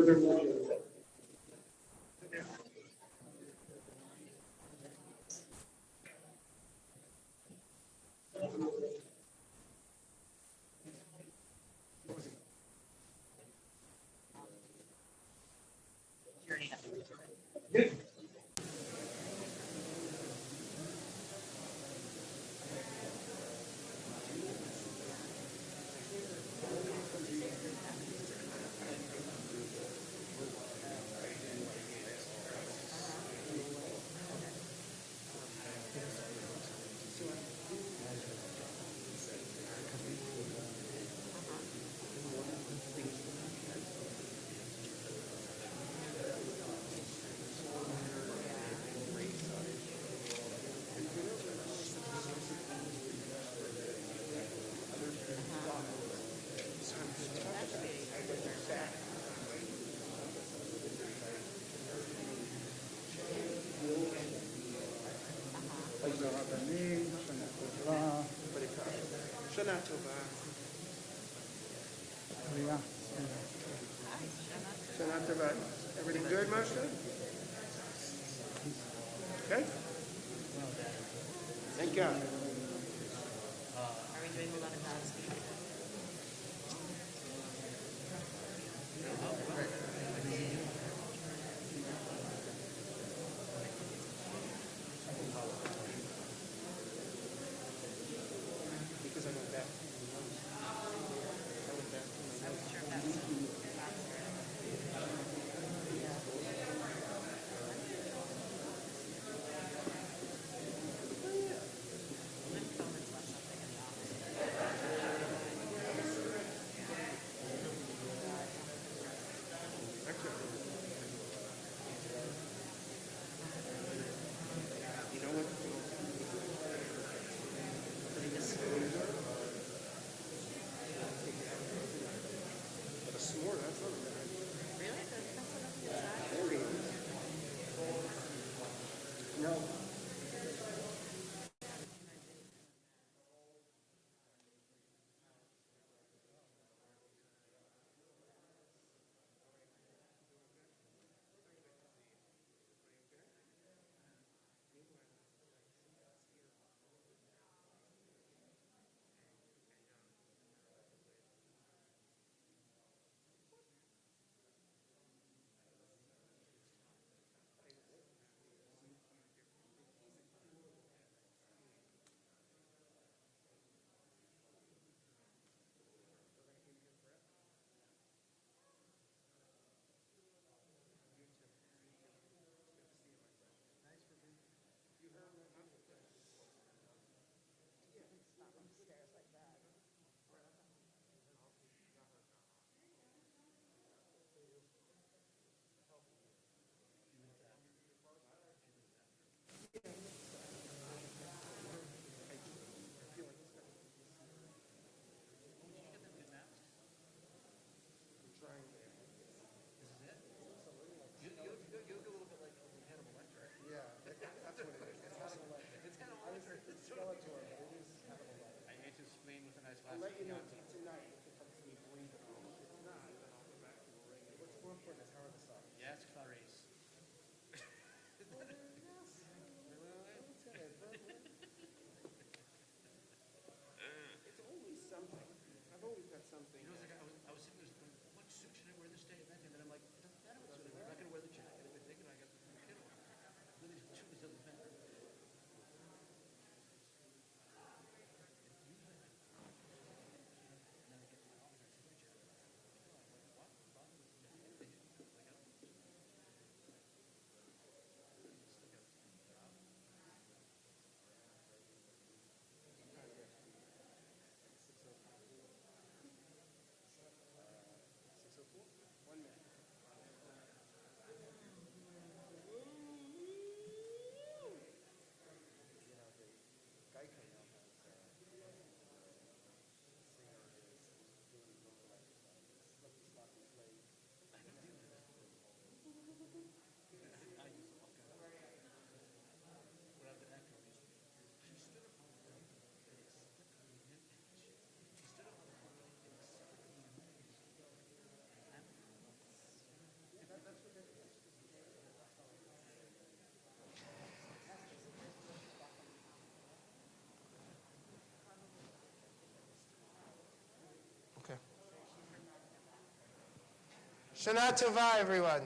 furthermore. שנה טובה. שנה טובה. Everything good, Moshe? Okay. Thank God. Are we doing a lot of Godspeed? Because I went back. You know what? But a s'more, that's not bad. Really? That's what I'm inside? There it is. No. I'll let you know tonight if it comes to me breathing. If not, then I'll go back to the ring. What's more important is how are the socks? Yes, Clarice. It's always something. I've always got something. You know, it's like I was sitting there going, what suit should I wear this day? And then I'm like, it doesn't matter what suit I wear. I'm not going to wear the jacket. I've been thinking I got the kid on. Really, truly doesn't matter. Shana Tova, everyone.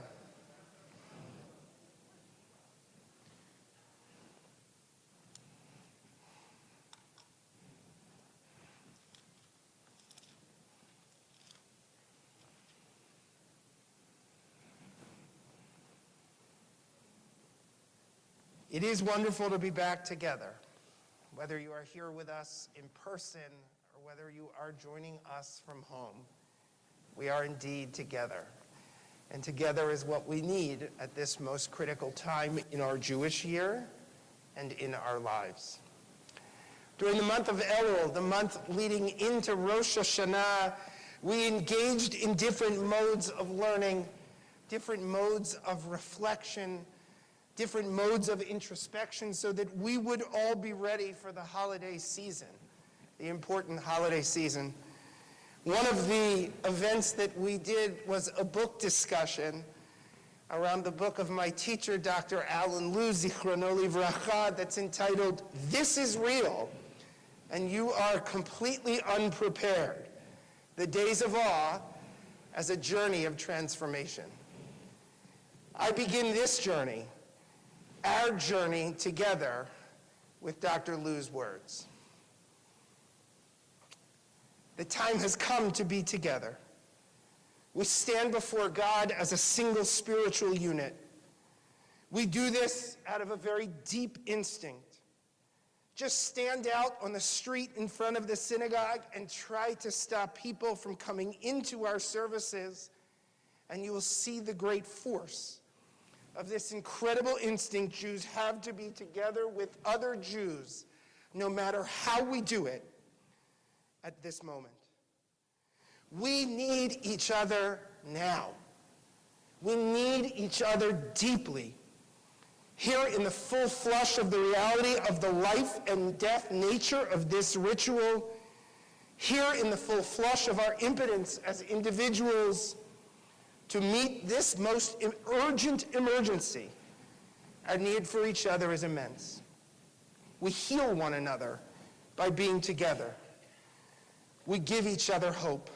It is wonderful to be back together, whether you are here with us in person or whether you are joining us from home. We are indeed together. And together is what we need at this most critical time in our Jewish year and in our lives. During the month of Elul, the month leading into Rosh Hashanah, we engaged in different modes of learning, different modes of reflection, different modes of introspection so that we would all be ready for the holiday season, the important holiday season. One of the events that we did was a book discussion around the book of my teacher, Dr. Alan Lu, Zichrono Livracha, that's entitled, This is Real, and You Are Completely Unprepared, The Days of Awe as a Journey of Transformation. I begin this journey, our journey together, with Dr. Lu's words. The time has come to be together. We stand before God as a single spiritual unit. We do this out of a very deep instinct. Just stand out on the street in front of the synagogue and try to stop people from coming into our services, and you will see the great force of this incredible instinct Jews have to be together with other Jews, no matter how we do it, at this moment. We need each other now. We need each other deeply. Here in the full flush of the reality of the life and death nature of this ritual, here in the full flush of our impotence as individuals to meet this most urgent emergency, our need for each other is immense. We heal one another by being together. We give each other hope.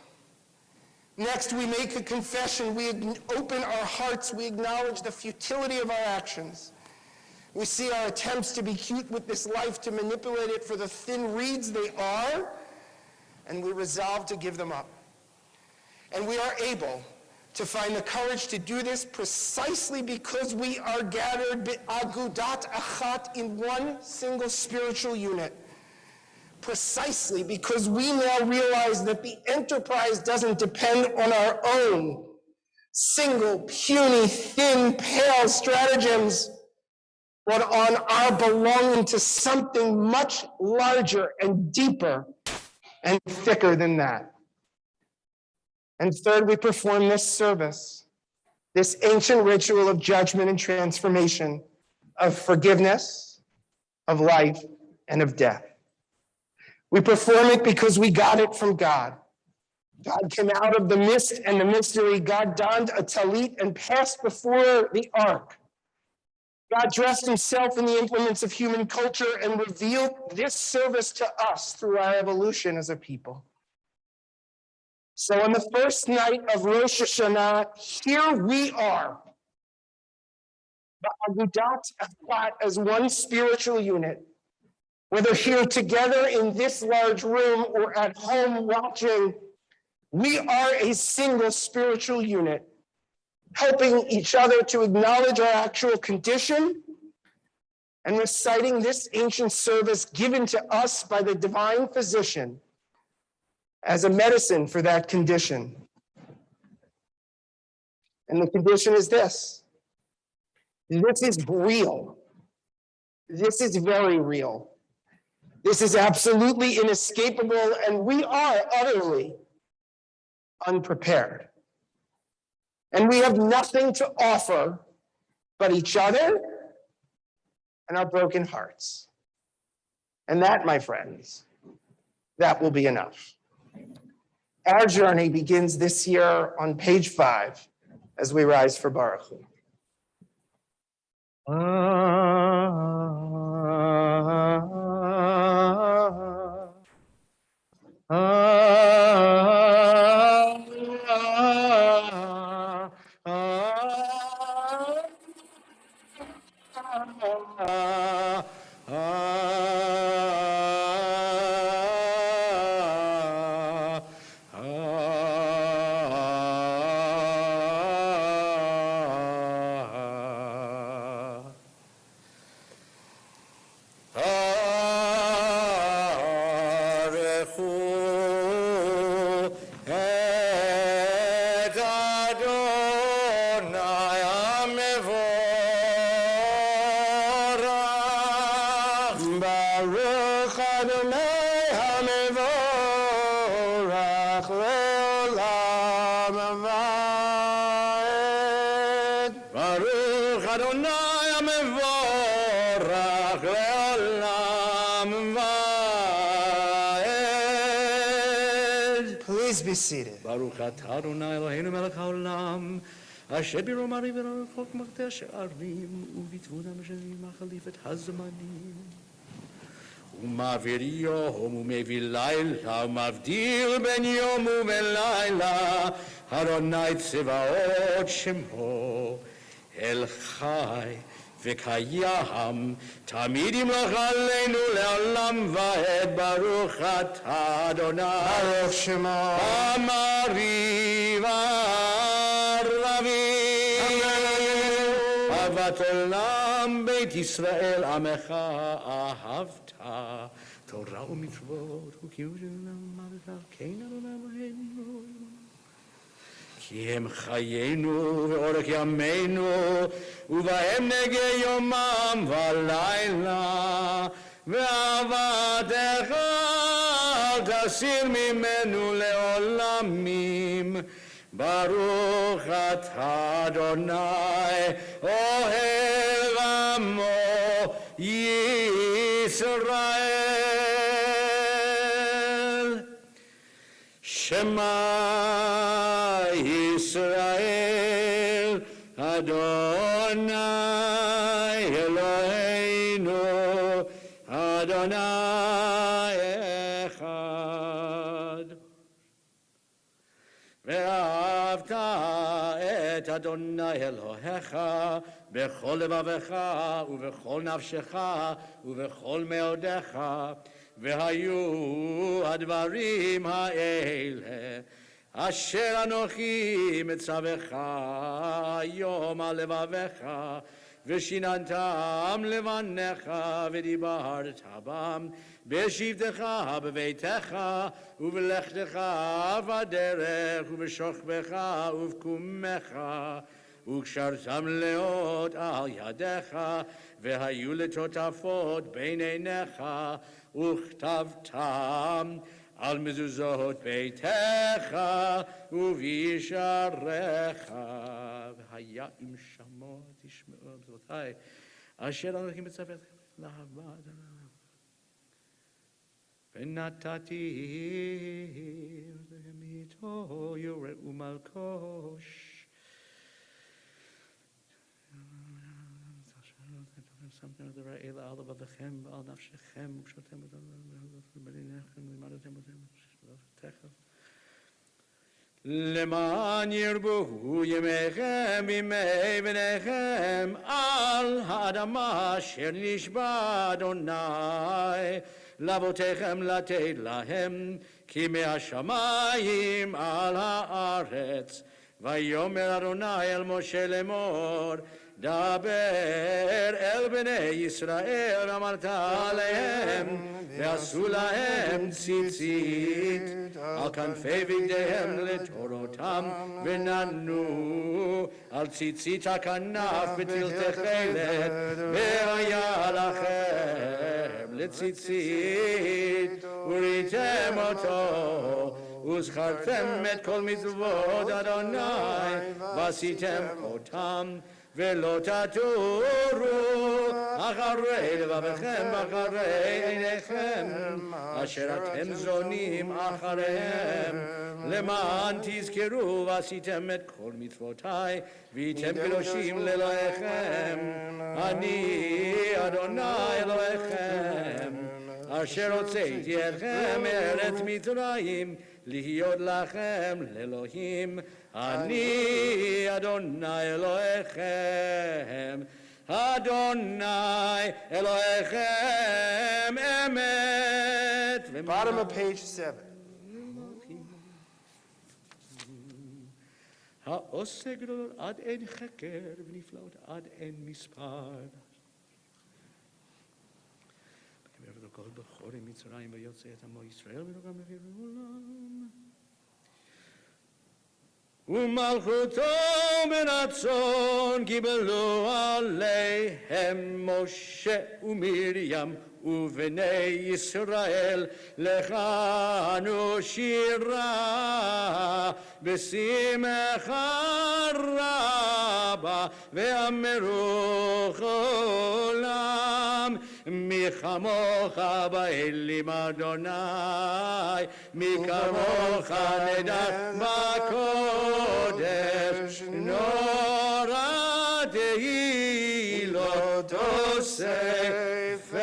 Next, we make a confession. We open our hearts. We acknowledge the futility of our actions. We see our attempts to be cute with this life, to manipulate it for the thin reeds they are, and we resolve to give them up. And we are able to find the courage to do this precisely because we are gathered be'agudat achat, in one single spiritual unit. Precisely because we now realize that the enterprise doesn't depend on our own single, puny, thin, pale stratagems, but on our belonging to something much larger and deeper and thicker than that. And third, we perform this service, this ancient ritual of judgment and transformation, of forgiveness, of life, and of death. We perform it because we got it from God. God came out of the mist and the mystery. God donned a talit and passed before the ark. God dressed himself in the implements of human culture and revealed this service to us through our evolution as a people. So on the first night of Rosh Hashanah, here we are, Ba'agudat Achat, as one spiritual unit. Whether here together in this large room or at home watching, we are a single spiritual unit, helping each other to acknowledge our actual condition and reciting this ancient service given to us by the divine physician as a medicine for that condition. And the condition is this. This is real. This is very real. This is absolutely inescapable, and we are utterly unprepared. And we have nothing to offer but each other and our broken hearts. And that, my friends, that will be enough. Our journey begins this year on page 5 as we rise for Baruch Hu. המבורך לעולם ועד. ברוך אדוני המבורך לעולם ועד. Please be seated. ברוך אתה אדוני אלוהינו מלך העולם, אשר ברומרי ורחוק מחטא שערים, ובתבונה משנים מחליף את הזמנים. ומעביר יום ומביא לילה, ומבדיל בין יום ובין לילה, אדוני צבאות שמו, אל חי וקיים, תמיד ימלוך עלינו לעולם ועד. ברוך אתה אדוני ברוך שמו. המריב ערבים, אהבת עולם בית ישראל עמך אהבת, תורה ומצוות וקיום של אמרת כן אדוני אלוהינו, כי הם חיינו ואורך ימינו, ובהם נגע יומם ולילה, ואהבתך אל תסיר ממנו לעולמים. ברוך אתה אדוני אוהב עמו ישראל. שמע ישראל אדוני אלוהינו אדוני אחד. ואהבת את אדוני אלוהיך בכל לבבך ובכל נפשך ובכל מאודיך, והיו הדברים האלה אשר אנוכי מצווך היום על לבביך, ושיננתם לבניך ודיברת בם בשבתך בביתך ובלכתך בדרך ובשוכבך ובקומך, וקשרתם לאות על ידיך, והיו לטוטפות בין עיניך, וכתבתם על מזוזות ביתך ובישעריך. והיה אם שמוע תשמעו מצוותיי אשר אנוכי מצווך לעבוד. ונתתי להם איתו יורה ומלקוש, שמתם את דברי אלה על לבבכם ועל נפשכם, וקשרתם אותם בניניכם ולימדתם אותם תכף, למען ירבו ימיכם בימי בניכם על האדמה אשר נשבע אדוני לאבותיכם לתת להם, כי מהשמיים על הארץ. ויאמר אדוני אל משה לאמור, דבר אל בני ישראל ואמרת עליהם, ועשו להם ציצית על כנפי בגדיהם לתורותם, ונתנו על ציצית הכנף בתלתי תכלת, והיה לכם לציצית וראיתם אותו, וזכרתם את כל מצוות אדוני ועשיתם אותם, ולא תטורו אחרי לבבכם ואחרי עיניכם אשר אתם זונים אחריהם, למען תזכרו ועשיתם את כל מצוותיי והייתם קדושים לאלוהיכם. אני אדוני אלוהיכם אשר הוצאתי אתכם מארץ מצרים להיות לכם לאלוהים. אני אדוני אלוהיכם, אדוני אלוהיכם אמת. Bottom of page 7. העושה גדולות עד אין חקר ונפלאות עד אין מספר. כל בכור ממצרים ויוצא את עמו ישראל וגם מביא לעולם. ומלכותו ברצון קיבלו עליהם משה ומרים ובני ישראל לכנו שירה בשמחה רבה ואמרו עולם מי כמוך באלים אדוני מי כמוך נדע בקודש נורא תהילתו ספר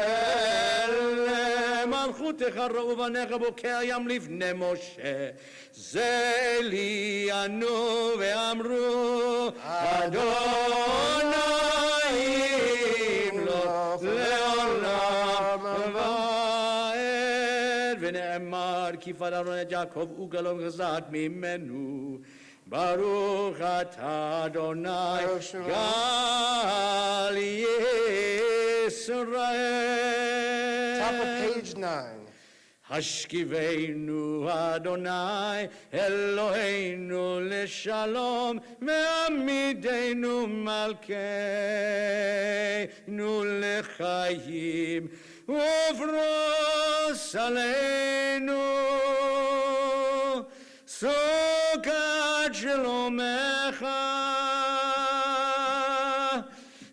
למלכותך ראו בניך בוקע ים לפני משה זה לי ענו ואמרו אדוני ימלוך לעולם ועד ונאמר כי פרעה את יעקב וגלום גזעת ממנו ברוך אתה אדוני גל ישראל. Top of page 9. השכיבנו אדוני אלוהינו לשלום ועמידנו מלכנו לחיים ופרוס עלינו סוכת שלומך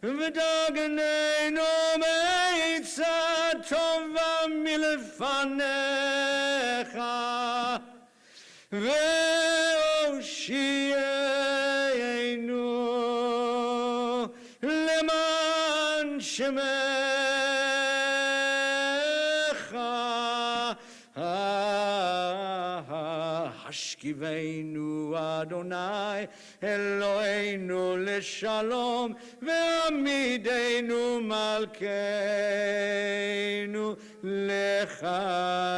ודגננו מעצה טובה מלפניך והושיענו למען שמך השכיבנו אדוני אלוהינו לשלום ועמידנו מלכנו לחיים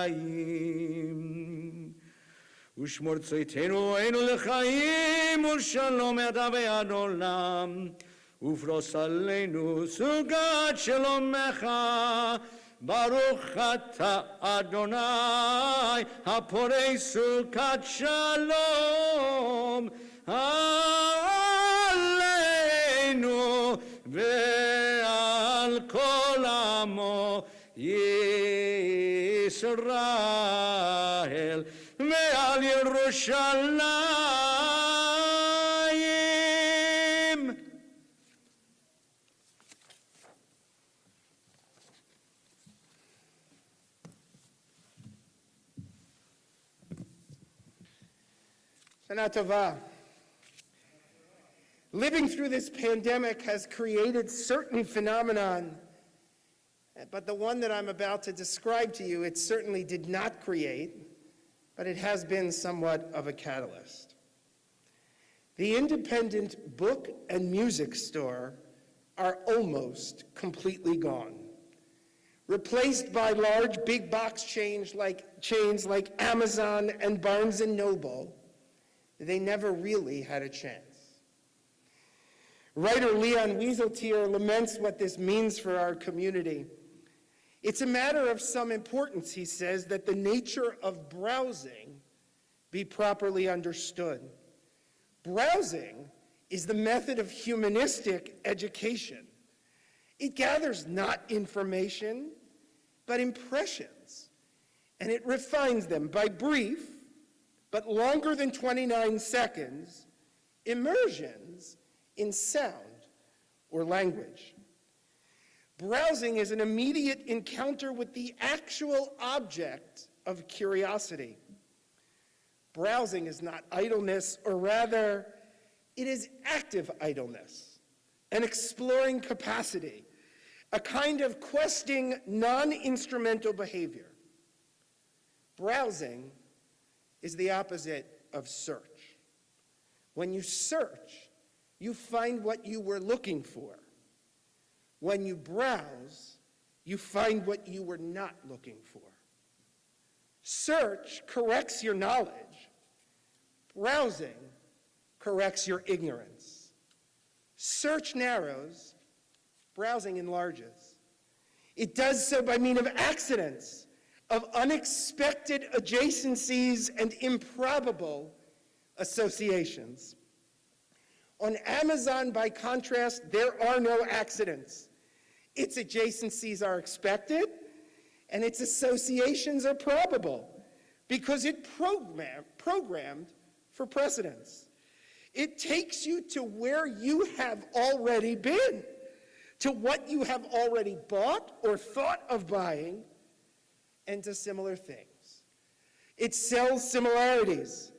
ושמור צאתנו עינו לחיים ושלום ידע ועד עולם ופרוס עלינו סוגת שלומך ברוך אתה אדוני הפורש סוכת שלום עלינו ועל כל עמו ישראל ועל ירושלים. Shana Tova. Living through this pandemic has created certain phenomenon, but the one that I'm about to describe to you, it certainly did not create, but it has been somewhat of a catalyst. The independent book and music store are almost completely gone, replaced by large big box chains like Amazon and Barnes & Noble. They never really had a chance. Writer Leon Wieseltier laments what this means for our community. It's a matter of some importance, he says, that the nature of browsing be properly understood. Browsing is the method of humanistic education. It gathers not information, but impressions, and it refines them by brief, but longer than 29 seconds, immersions in sound or language. Browsing is an immediate encounter with the actual object of curiosity. Browsing is not idleness, or rather, it is active idleness, an exploring capacity, a kind of questing non-instrumental behavior. Browsing is the opposite of search. When you search, you find what you were looking for. When you browse, you find what you were not looking for. Search corrects your knowledge. Browsing corrects your ignorance. Search narrows, browsing enlarges. It does so by means of accidents, of unexpected adjacencies and improbable associations. On Amazon, by contrast, there are no accidents. Its adjacencies are expected, and its associations are probable because it programmed for precedence. It takes you to where you have already been, to what you have already bought or thought of buying, and to similar things. It sells similarities.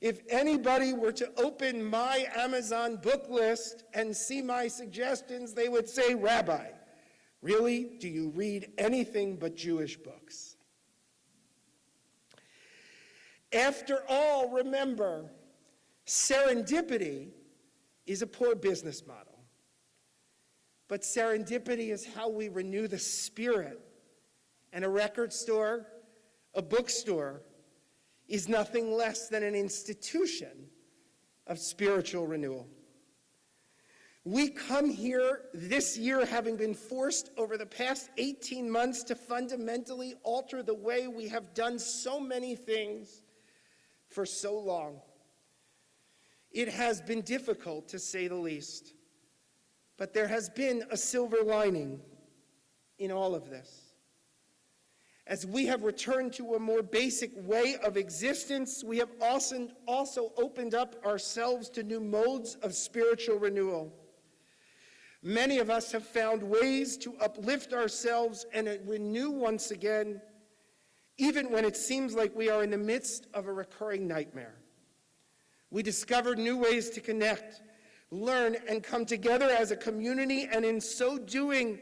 If anybody were to open my Amazon book list and see my suggestions, they would say, "Rabbi, really, do you read anything but Jewish books?" After all, remember, serendipity is a poor business model. But serendipity is how we renew the spirit. And a record store, a bookstore, is nothing less than an institution of spiritual renewal. We come here this year having been forced over the past 18 months to fundamentally alter the way we have done so many things for so long. It has been difficult, to say the least, but there has been a silver lining in all of this. As we have returned to a more basic way of existence, we have also opened up ourselves to new modes of spiritual renewal. Many of us have found ways to uplift ourselves and renew once again, even when it seems like we are in the midst of a recurring nightmare. We discovered new ways to connect, learn, and come together as a community, and in so doing,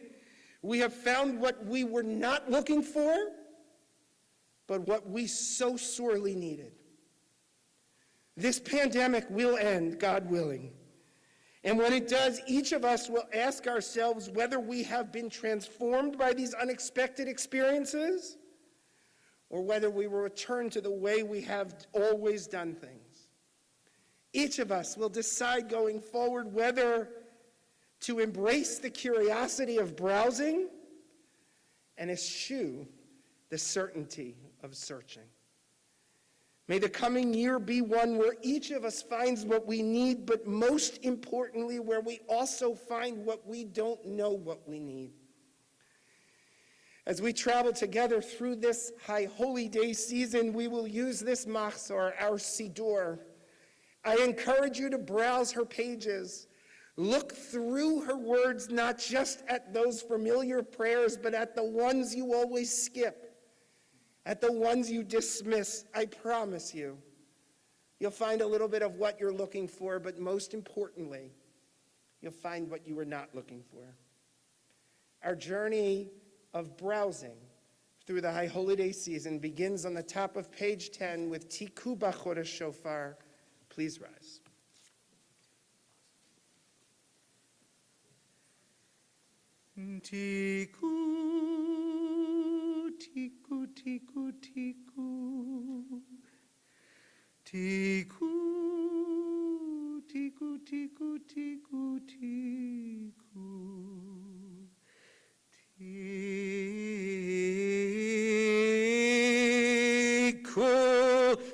we have found what we were not looking for, but what we so sorely needed. This pandemic will end, God willing. And when it does, each of us will ask ourselves whether we have been transformed by these unexpected experiences or whether we will return to the way we have always done things. Each of us will decide going forward whether to embrace the curiosity of browsing and eschew the certainty of searching. May the coming year be one where each of us finds what we need, but most importantly, where we also find what we don't know what we need. As we travel together through this High Holy Day season, we will use this machzor, our siddur. I encourage you to browse her pages. Look through her words, not just at those familiar prayers, but at the ones you always skip, at the ones you dismiss. I promise you, you'll find a little bit of what you're looking for, but most importantly, you'll find what you were not looking for. Our journey of browsing through the High Holy Day season begins on the top of page 10 with Tiku B'Chodesh Shofar. Please rise. Tiku, tiku, tiku, tiku. Tiku, tiku, tiku, tiku, tiku. Tiku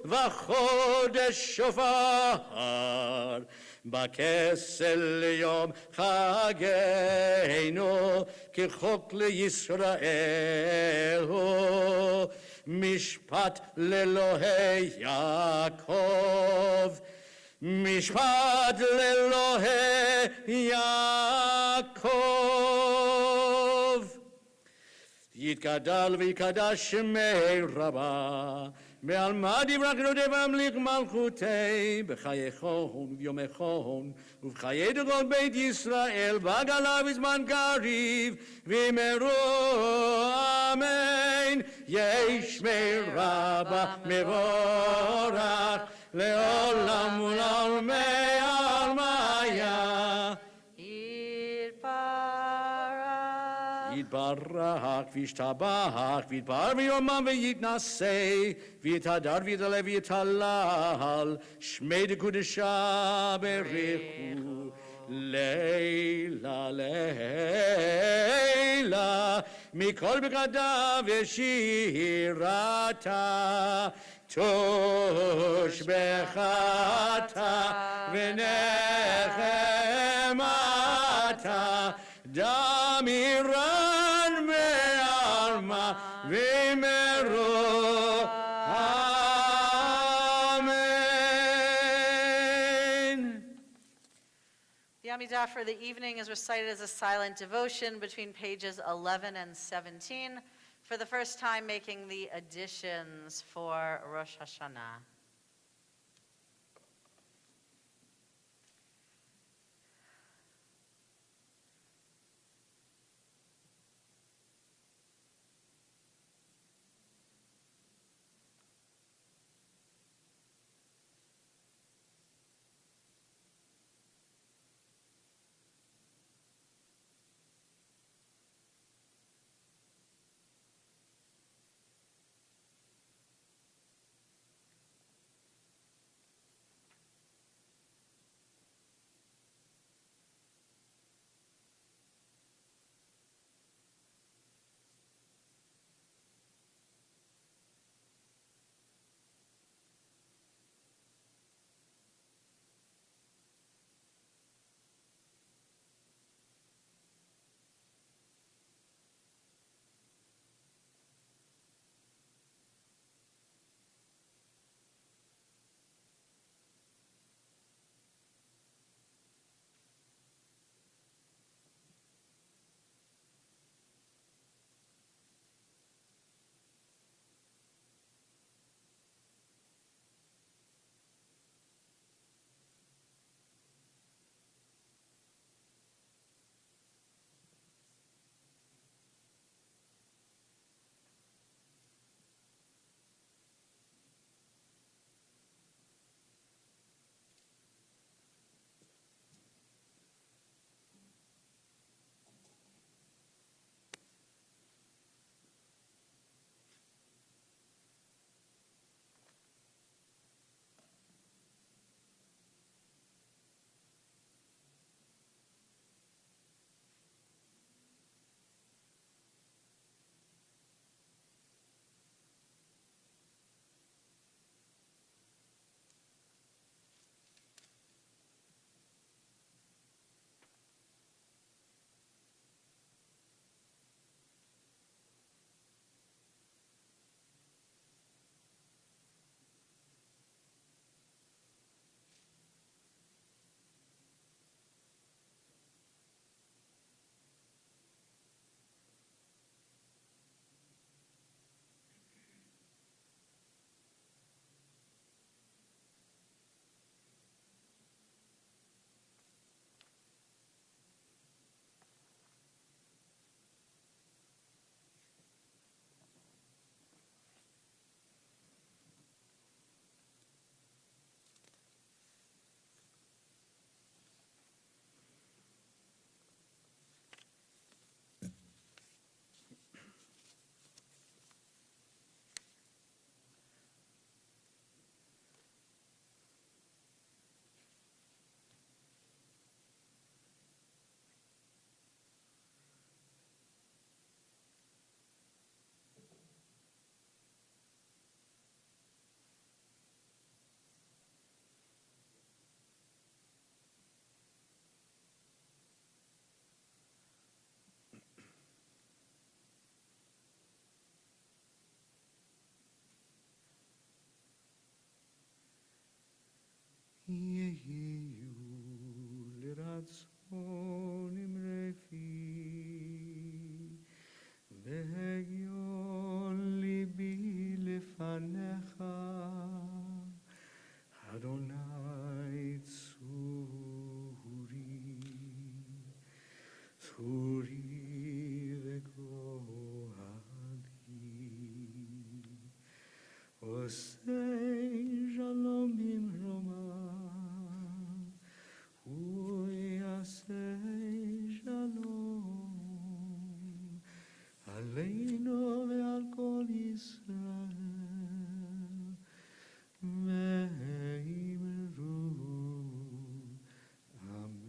v'chodesh shofar בכסל יום חגנו כחוק לישראל הוא משפט לאלוהי יעקב משפט לאלוהי יעקב יתגדל ויקדש שמי רבה מעל מה דברה כנודי והמליך מלכותי בחייכון וביומכון ובחיי דורות בית ישראל בגלה בזמן קריב ואמרו אמן יש מרבה מבורך לעולם ולעולמי עלמיה יתברך וישתבח ויתפאר ויומם ויתנשא ויתהדר ויתעלה ויתהלל שמי דקודשה ברכו לילה לילה מכל בגדיו ושירתה תושבחתה ונחמתה דמירן מעלמה Amidah for the evening is recited as a silent devotion between pages 11 and 17, for the first time making the additions for Rosh Hashanah. יהיו לרצון אמרתי, והגיון ליבי לפניך, אדוני צורי, צורי וגואלי, עושה שלום במרומה, הוא יעשה שלום עלינו ועל כל ישראל, ואמרו אמן.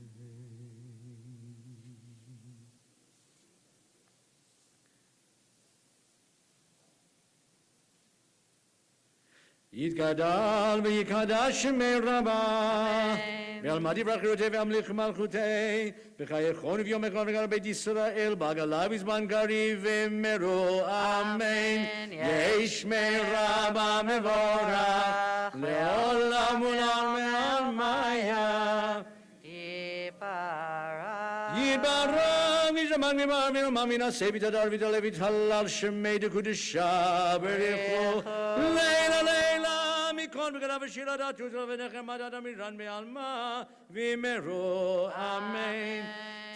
יתגדל ויקדש שמי רבה, ועלמא דברי חירותי והמליך מלכותי, בחייכון וביומך וגר בית ישראל, בעגלה בזמן קריב ומרו אמן. יש שמי רבה מבורך, לעולם ולעולמי עלמיה. Ipa Yibarang Ijaman Mimamino Mamina Sebita Darvita Levitala Shemeda Kudisha Bericho Leila Leila Mikon Gavashira Datu Venechamada Miran Me Alma Vimero Amen.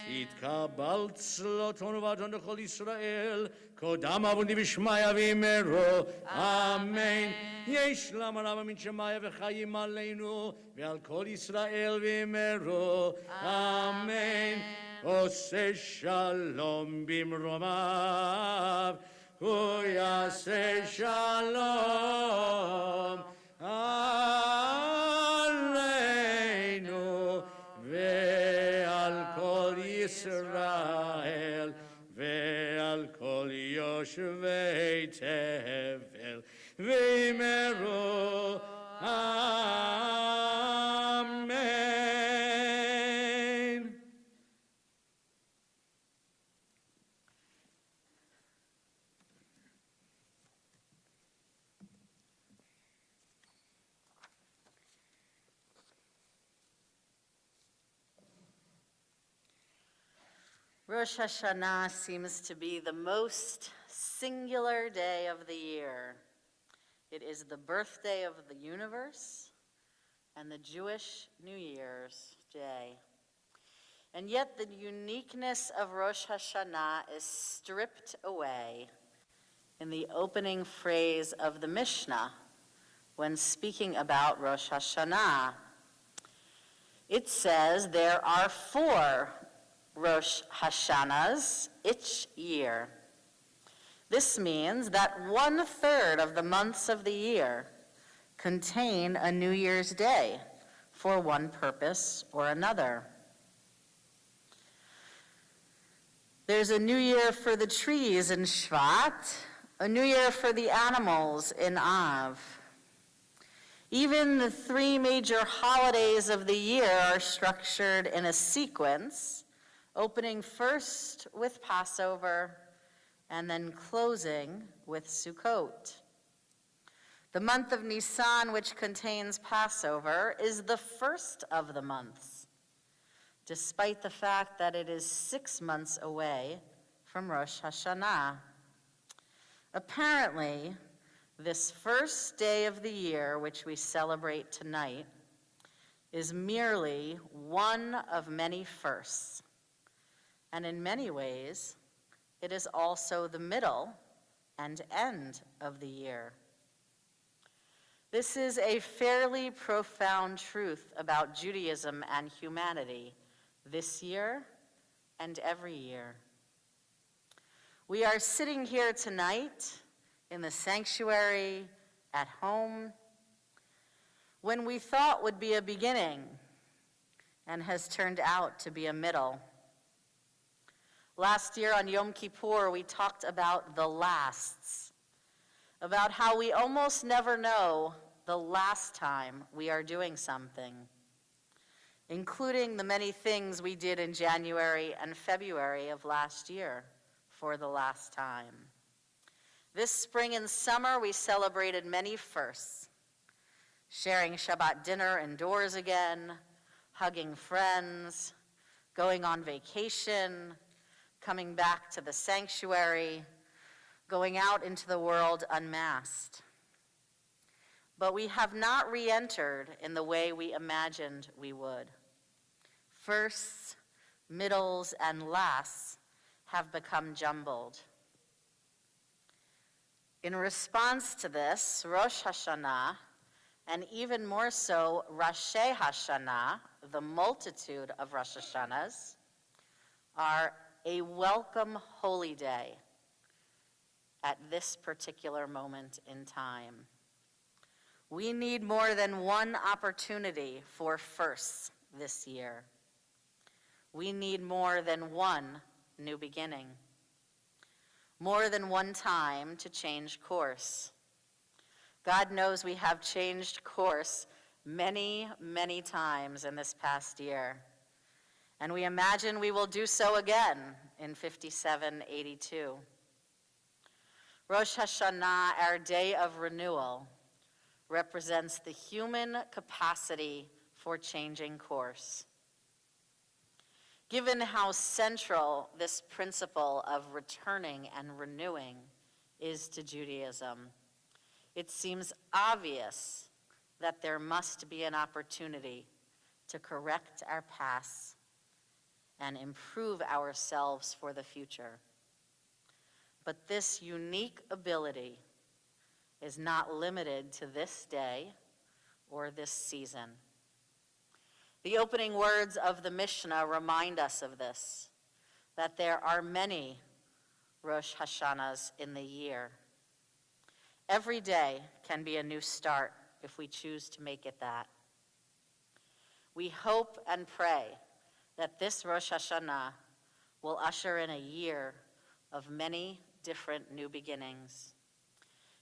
Titka Baltzlo Tonovaton Kol Israel Kodama Vundi Vishmaya Vimero Amen. Yesh Lamarava Min Shemaya Vechayim Aleinu Ve'al Kol Israel Vimero Amen. Ose Shalom Bimromav Huyase Shalom Aleinu Ve'al Kol Yisrael Ve'al Kol Yoshvei Tevel V'Meru Amen. Rosh Hashanah seems to be the most singular day of the year. It is the birthday of the universe and the Jewish New Year's Day. And yet the uniqueness of Rosh Hashanah is stripped away in the opening phrase of the Mishnah when speaking about Rosh Hashanah. It says there are 4 Rosh Hashanahs each year. This means that 1/3 of the months of the year contain a New Year's Day for one purpose or another. There's a New Year for the trees in Shvat, a New Year for the animals in Av. Even the 3 major holidays of the year are structured in a sequence, opening first with Passover and then closing with Sukkot. The month of Nisan, which contains Passover, is the first of the months, despite the fact that it is 6 months away from Rosh Hashanah. Apparently, this first day of the year, which we celebrate tonight, is merely one of many firsts. And in many ways, it is also the middle and end of the year. This is a fairly profound truth about Judaism and humanity this year and every year. We are sitting here tonight in the sanctuary at home when we thought would be a beginning and has turned out to be a middle. Last year on Yom Kippur, we talked about the lasts, about how we almost never know the last time we are doing something, including the many things we did in January and February of last year for the last time. This spring and summer, we celebrated many firsts, sharing Shabbat dinner indoors again, hugging friends, going on vacation, coming back to the sanctuary, going out into the world unmasked. But we have not re-entered in the way we imagined we would. Firsts, middles, and lasts have become jumbled. In response to this, Rosh Hashanah, and even more so, Rashi Hashanah, the multitude of Rosh Hashanahs, are a welcome holy day at this particular moment in time. We need more than one opportunity for firsts this year. We need more than one new beginning, more than one time to change course. God knows we have changed course many, many times in this past year. And we imagine we will do so again in 5782. Rosh Hashanah, our day of renewal, represents the human capacity for changing course. Given how central this principle of returning and renewing is to Judaism, it seems obvious that there must be an opportunity to correct our pasts and improve ourselves for the future. But this unique ability is not limited to this day or this season. The opening words of the Mishnah remind us of this, that there are many Rosh Hashanahs in the year. Every day can be a new start if we choose to make it that. We hope and pray that this Rosh Hashanah will usher in a year of many different new beginnings.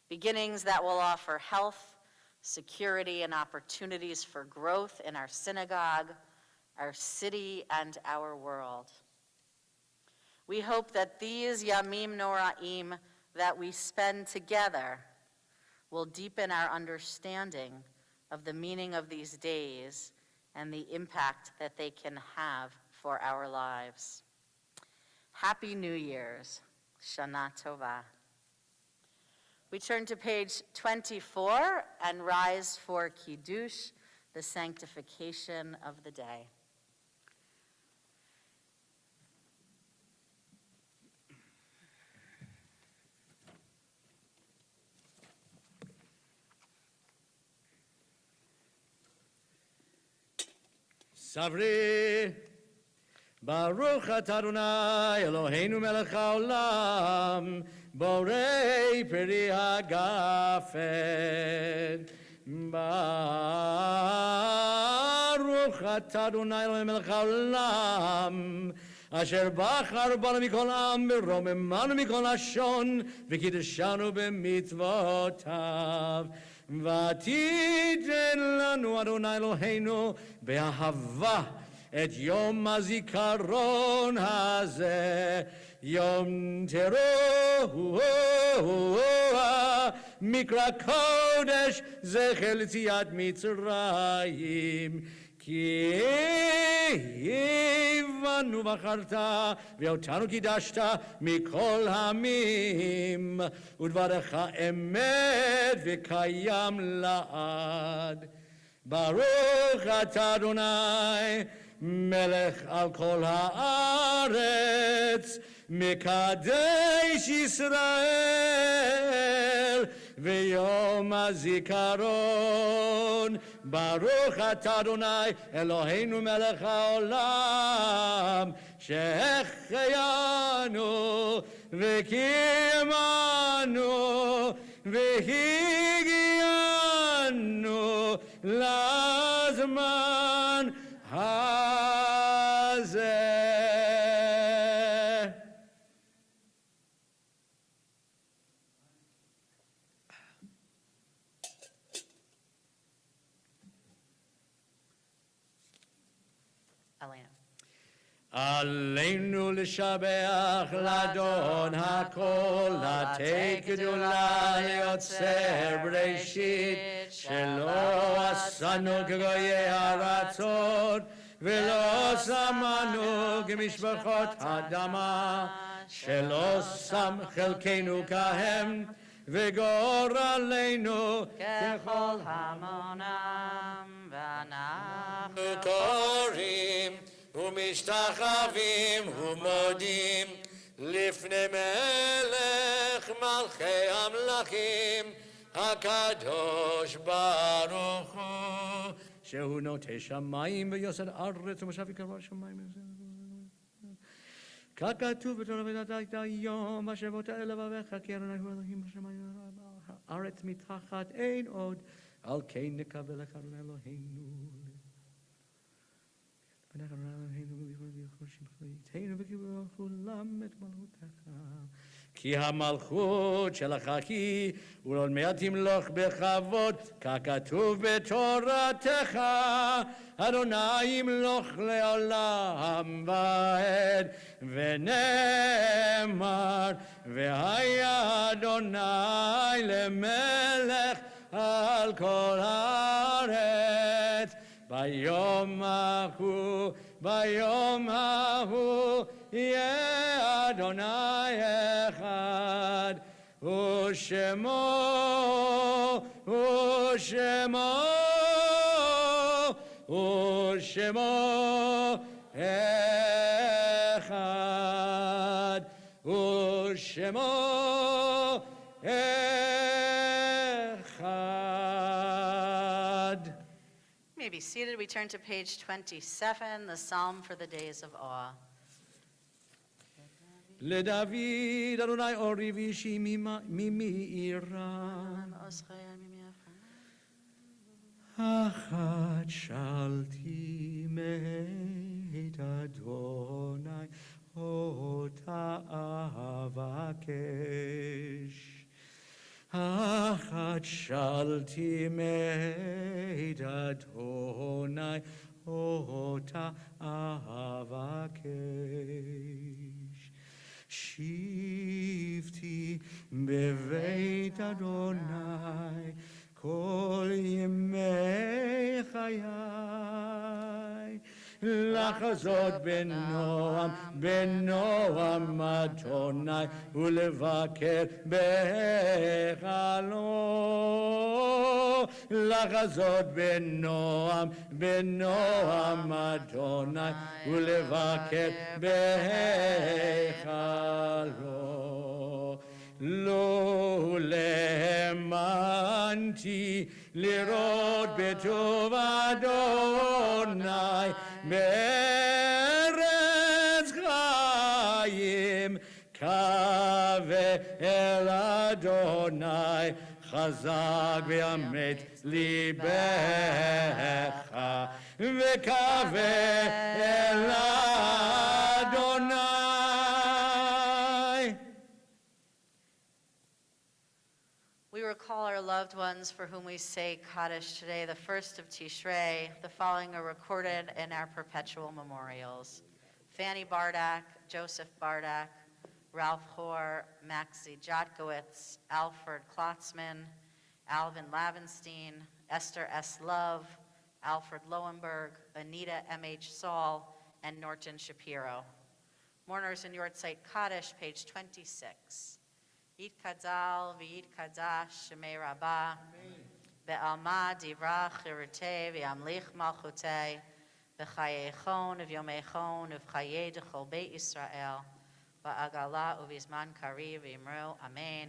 Beginnings that will offer health, security, and opportunities for growth in our synagogue, our city, and our world. We hope that these Yamim Noraim that we spend together will deepen our understanding of the meaning of these days and the impact that they can have for our lives. Happy New Year's. Shana Tova. We turn to page 24 and rise for Kiddush, the sanctification of the day. Savri, Baruch atah Adonai Eloheinu melech haolam, borei peri hagafen. Baruch atah Adonai Eloheinu melech haolam, asher bachar banu mikol am ורוממנו מכל לשון וקידשנו במצוותיו. ותיתן לנו אדוני אלוהינו באהבה את יום הזיכרון הזה, יום תרועה מקרא קודש זכר ליציאת מצרים. כי הבנו בחרת ואותנו קידשת מכל העמים, ודברך אמת וקיים לעד. ברוך אתה אדוני מלך על כל הארץ, מקדש ישראל ויום הזיכרון. ברוך אתה אדוני אלוהינו מלך העולם, שהחיינו וקיימנו והגיענו לזמן הזה. Elena. עלינו לשבח לאדון הכל, לתת גדולה ליוצר בראשית, שלא עשנו כגויי הארצות, ולא שמנו כמשפחות האדמה, שלא שם חלקנו כהם, וגורלנו ככל המונם, ואנחנו קוראים ומשתחווים ומודים לפני מלך מלכי המלכים, הקדוש ברוך הוא, שהוא נוטה שמיים ויוסד ארץ ומשב יקרבה שמיים. ככתוב בתורה ונתת היום השבות אל לבביך כי אדוני הוא אלוהים בשמיים הארץ מתחת אין עוד, על כן נקווה לך אדוני אלוהינו. כי המלכות שלך היא, ולעוד מעט תמלוך בכבוד, ככתוב בתורתך, אדוני ימלוך לעולם ועד, ונאמר, והיה אדוני למלך על כל הארץ. ביום ההוא יהיה אדוני אחד, ושמו אחד, ושמו אחד. You may be seated. We turn to page 27, the Psalm for the Days of Awe. לדוד אדוני אורי וישי ממאירה. אחת שאלתי מאת אדוני אותה אבקש. אחת שאלתי מאת אדוני אותה אבקש. שבתי בבית אדוני כל ימי חיי, לחזות בנועם אדוני ולבקר בהיכלו. לחזות בנועם אדוני ולבקר בהיכלו. לו האמנתי לראות בטוב אדוני בארץ חיים, קווה אל אדוני חזק ואמץ ליבך, וקווה אל אדוני. We recall our loved ones for whom we say Kaddish today, the first of Tishrei. The following are recorded in our perpetual memorials: Fanny Bardak, Joseph Bardak, Ralph Hoare, Maxie Jotkowitz, Alfred Klotzman, Alvin Lavenstein, Esther S. Love, Alfred Lowenberg, Anita M.H. Saul, and Norton Shapiro. Mourners in Yortzeit Kaddish, page 26. Yitkadzal v'yitkadash shemei rabbah, be'alma divrach chirutei v'yamlich malchutei, v'chayechon v'yomechon v'chayei d'chol beit Yisrael, v'agala uvizman kari v'imru, amen.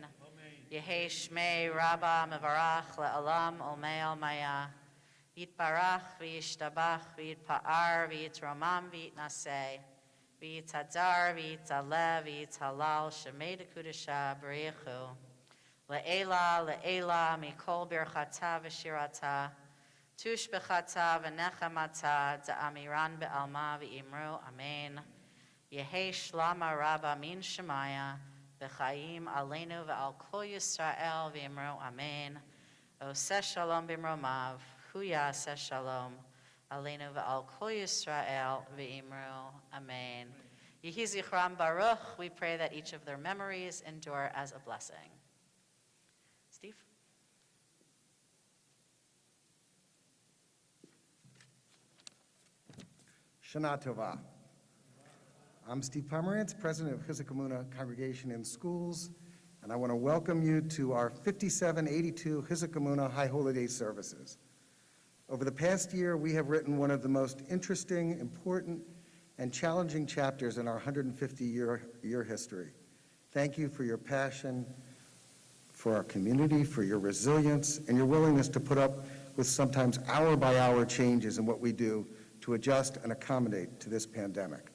Yehei shmei rabbah mevarach le'alam olmei almaya, v'yitbarach v'yishtabach v'yitpa'ar v'yitromam v'yitnaseh, v'yitzadar v'yitzaleh v'yitzhalal shemei dekudesha b'richu, le'ela mikol birchata v'shirata, tush b'chata v'nechamata za'amiran be'alma v'imru, amen. Yehei shlama rabba min shemaya, v'chayim aleinu v'al kol Yisrael v'imru, amen. Oseh shalom b'mromav, hu yaseh shalom, aleinu v'al kol Yisrael v'imru, amen. Yehi zichram baruch, we pray that each of their memories endure as a blessing. Steve? Shana Tova. I'm Steve Pomerantz, president of Chizuk Amuno Congregation in Schools, and I want to welcome you to our 5782 Chizuk Amuno High Holiday services. Over the past year, we have written one of the most interesting, important, and challenging chapters in our 150-year history. Thank you for your passion for our community, for your resilience, and your willingness to put up with sometimes hour-by-hour changes in what we do to adjust and accommodate to this pandemic.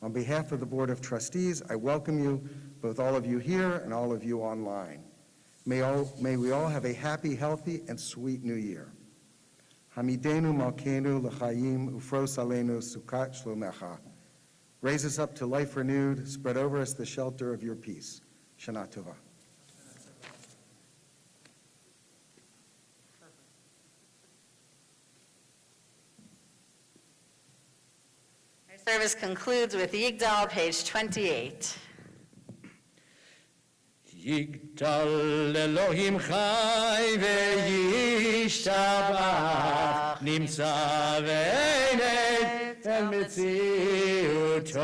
On behalf of the Board of Trustees, I welcome you, both all of you here and all of you online. May we all have a happy, healthy, and sweet new year. Hamidenu malkeinu l'chaim ufros aleinu sukat shlomecha. Raise us up to life renewed, spread over us the shelter of your peace. Shana Tova. Our service concludes with Yigdal, page 28. יגדל אלוהים חי וישתבח נמצא ואין אל מציאותו,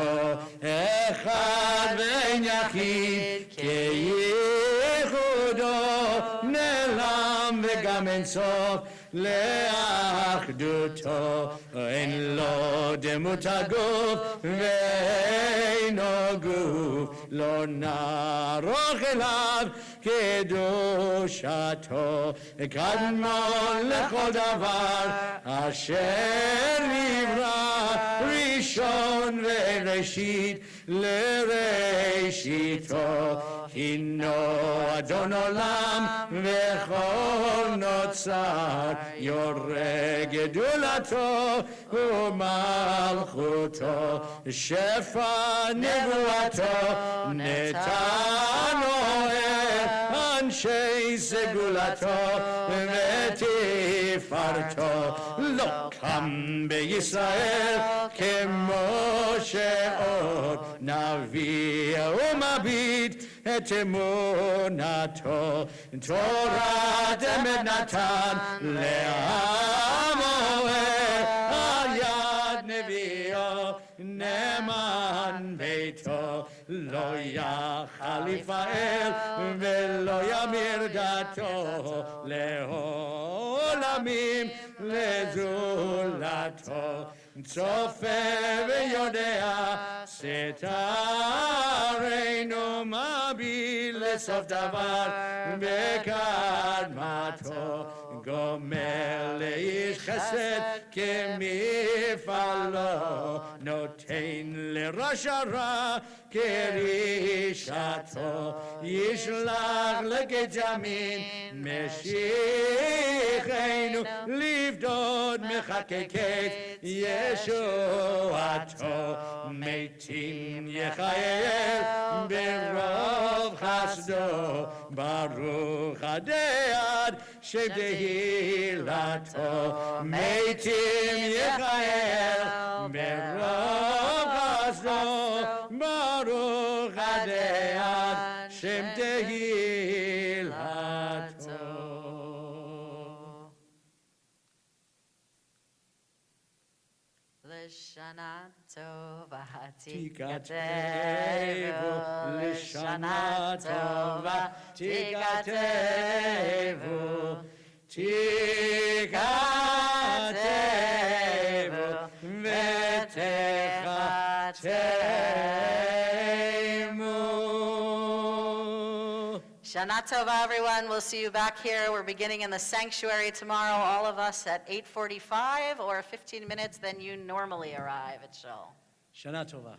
אחד ואין יחיד כייחודו, נעלם וגם אין סוף לאחדותו, אין לו דמות הגוף ואינו גוף, לא נערוך אליו קדושתו, קדמון לכל דבר אשר נברא, ראשון וראשית לראשיתו, הינו אדון עולם וכל נוצר, יורה גדולתו ומלכותו, שפע נבואתו נתן אוהב, אנשי סגולתו ותפארתו, לא קם בישראל כמו שעוד, נביא ומביט את אמונתו, תורת אמת נתן לעם אוהב, על יד נביאו נאמן ביתו, לא יחליף האל ולא ימיר דתו, לעולמים לזולתו, צופה ויודע סתרנו, מביט לסוף דבר בקדמתו, גומל לאיש חסד כמפעלו, נותן לרשע רע כרשעתו, ישלח לגט זמין משיחנו, לפדות מחכה קץ ישועתו, מתים יחייב ברוב חסדו, ברוך הדעת שתהילתו, מתים יחייב ברוב חסדו, ברוך הדעת שתהילתו. לשנה טובה תיכתבו, לשנה טובה תיכתבו, תיכתבו ותחתמו. Shana Tova, everyone. We'll see you back here. We're beginning in the sanctuary tomorrow, all of us at 8:45 or 15 minutes than you normally arrive at Shul. שנה טובה.